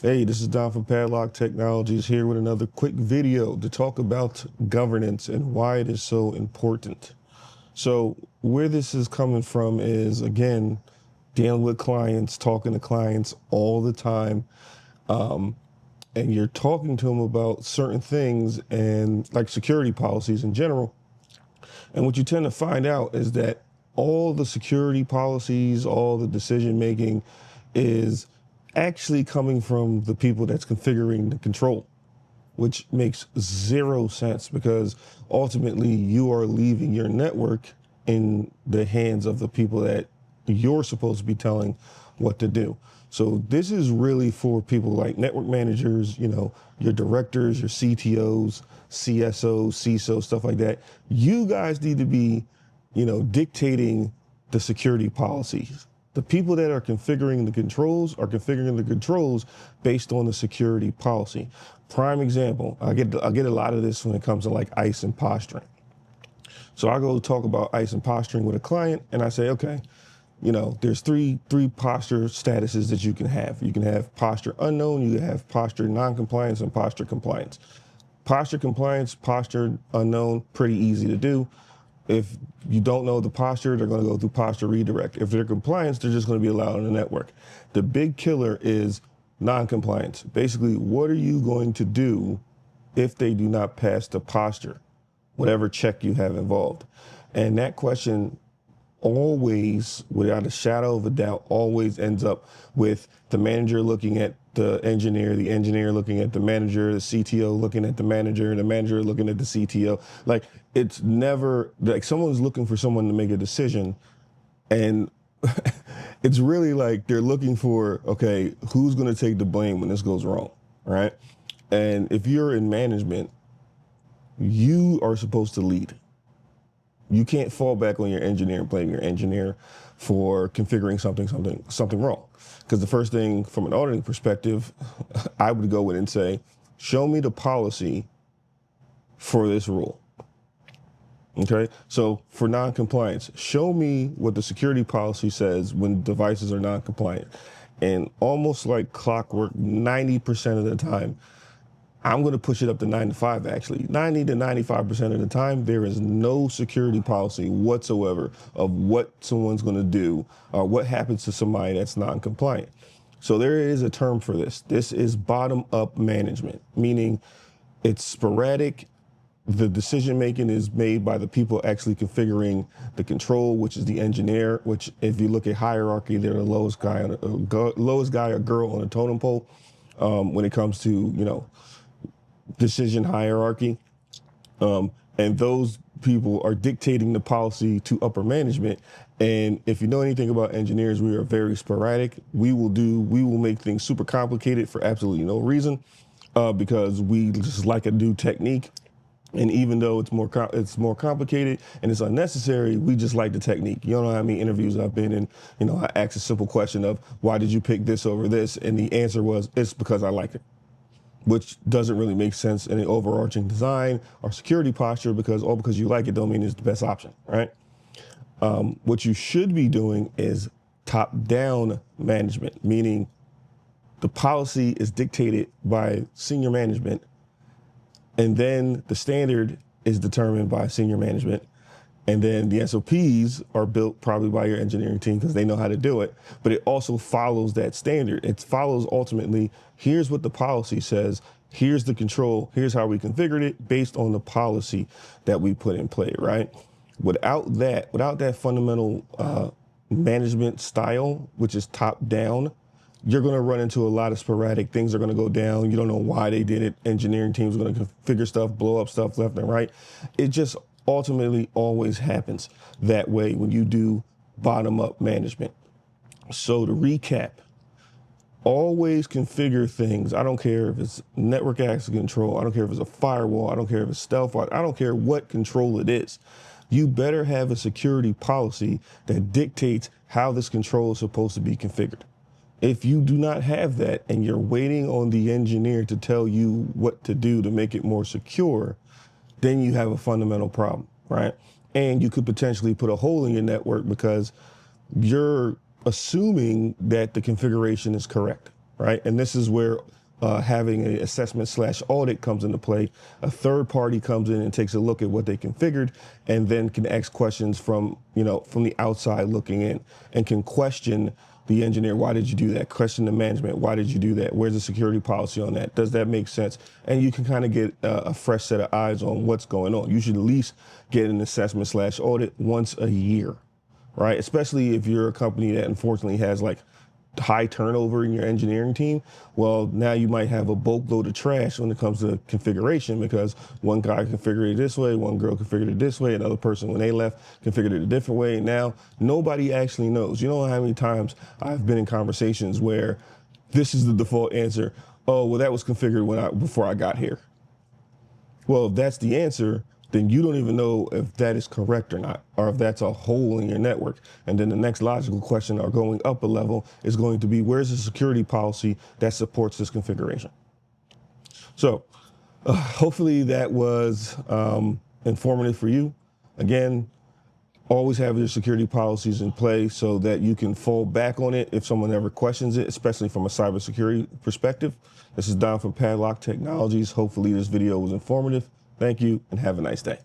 Hey, this is Don from Padlock Technologies here with another quick video to talk about governance and why it is so important. So where this is coming from is, again, dealing with clients, talking to clients all the time. And you're talking to them about certain things and like security policies in general. And what you tend to find out is that all the security policies, all the decision making is actually coming from the people that's configuring the control, which makes zero sense because ultimately you are leaving your network in the hands of the people that you're supposed to be telling what to do. So this is really for people like network managers, your directors, your CTOs, CSOs, CISOs, stuff like that. You guys need to be, dictating the security policies. The people that are configuring the controls are configuring the controls based on the security policy. Prime example, I get a lot of this when it comes to like ICE and posturing. So I go talk about ICE and posturing with a client and I say, okay, there's three posture statuses that you can have. You can have posture unknown, you can have posture non-compliance, and posture compliance. Posture compliance, posture unknown, pretty easy to do. If you don't know the posture, they're going to go through posture redirect. If they're compliance, they're just going to be allowed on the network. The big killer is non-compliance. Basically, what are you going to do if they do not pass the posture, whatever check you have involved? And that question always, without a shadow of a doubt, always ends up with the manager looking at the engineer looking at the manager, the CTO looking at the manager looking at the CTO. Like, it's never like someone's looking for someone to make a decision, and it's really like they're looking for, okay, who's going to take the blame when this goes wrong, right? And if you're in management, you are supposed to lead. You can't fall back on your engineer and blame your engineer for configuring something wrong. Because the first thing from an auditing perspective, I would go in and say, show me the policy for this rule. Okay, so for non-compliance, show me what the security policy says when devices are non-compliant. And almost like clockwork, 90% of the time, I'm going to push it up to 9 to 5, actually. 90 to 95% of the time, there is no security policy whatsoever of what someone's going to do or what happens to somebody that's non-compliant. So there is a term for this. This is bottom-up management, meaning it's sporadic. The decision-making is made by the people actually configuring the control, which is the engineer, which if you look at hierarchy, they're the lowest guy or girl on a totem pole when it comes to, decision hierarchy. And those people are dictating the policy to upper management. And if you know anything about engineers, we are very sporadic. We will make things super complicated for absolutely no reason because we just like a new technique. And even though it's more complicated and it's unnecessary, we just like the technique. You don't know how many interviews I've been in, I asked a simple question of, why did you pick this over this? And the answer was, it's because I like it, which doesn't really make sense in an overarching design or security posture because you like it don't mean it's the best option, right? What you should be doing is top-down management, meaning the policy is dictated by senior management, and then the standard is determined by senior management. And then the SOPs are built probably by your engineering team because they know how to do it. But it also follows that standard. It follows ultimately, here's what the policy says, here's the control, here's how we configured it based on the policy that we put in play, right? Without that fundamental management style, which is top down, you're going to run into a lot of sporadic things are going to go down. You don't know why they did it. Engineering teams are going to configure stuff, blow up stuff left and right. It just ultimately always happens that way when you do bottom-up management. So to recap, always configure things. I don't care if it's network access control. I don't care if it's a firewall. I don't care if it's stealth. I don't care what control it is. You better have a security policy that dictates how this control is supposed to be configured. If you do not have that and you're waiting on the engineer to tell you what to do to make it more secure, then you have a fundamental problem, right? And you could potentially put a hole in your network because you're assuming that the configuration is correct. right? And this is where having an assessment/audit comes into play. A third party comes in and takes a look at what they configured, and then can ask questions from the outside looking in, and can question the engineer. Why did you do that? Question the management. Why did you do that? Where's the security policy on that? Does that make sense? And you can kind of get a fresh set of eyes on what's going on. You should at least get an assessment/audit once a year, right? Especially if you're a company that unfortunately has like high turnover in your engineering team. Well, now you might have a boatload of trash when it comes to configuration, because one guy configured it this way, one girl configured it this way, another person when they left configured it a different way. Now nobody actually knows. You know how many times I've been in conversations where this is the default answer. Oh, well, that was configured before I got here. Well, if that's the answer, then you don't even know if that is correct or not, or if that's a hole in your network. And then the next logical question, or going up a level, is going to be, where's the security policy that supports this configuration? So hopefully that was informative for you. Again, always have your security policies in place so that you can fall back on it if someone ever questions it, especially from a cybersecurity perspective. This is Don from Padlock Technologies. Hopefully this video was informative. Thank you, and have a nice day.